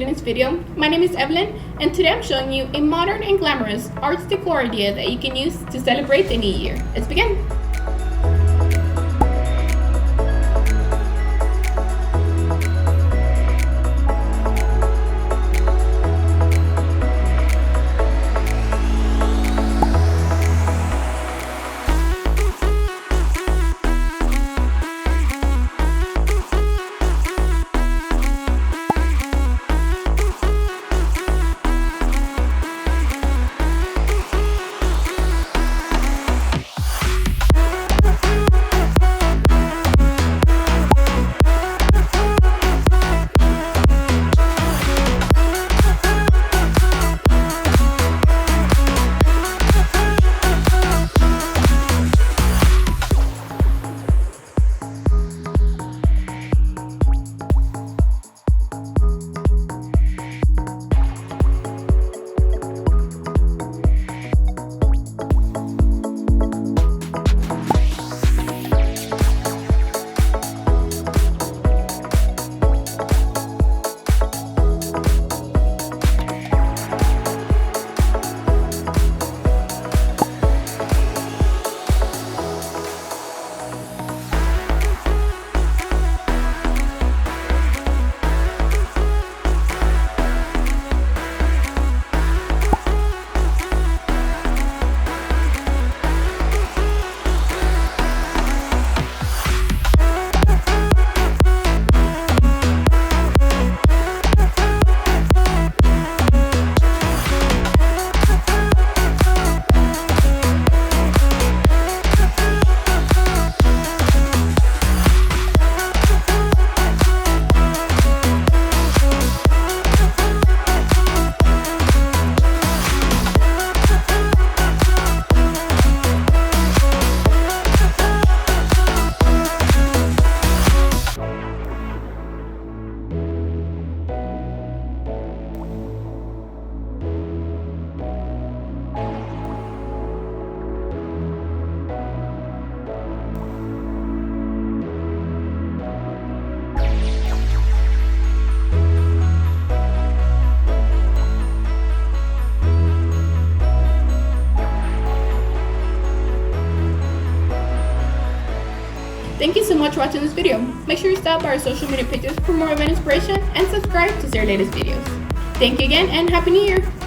in this video. My name is Evelyn, and today I'm showing you a modern and glamorous arts decor idea that you can use to celebrate the new year. Let's begin! Thank you so much for watching this video. Make sure you stop by our social media pages for more event inspiration and subscribe to see our latest videos. Thank you again and Happy New Year!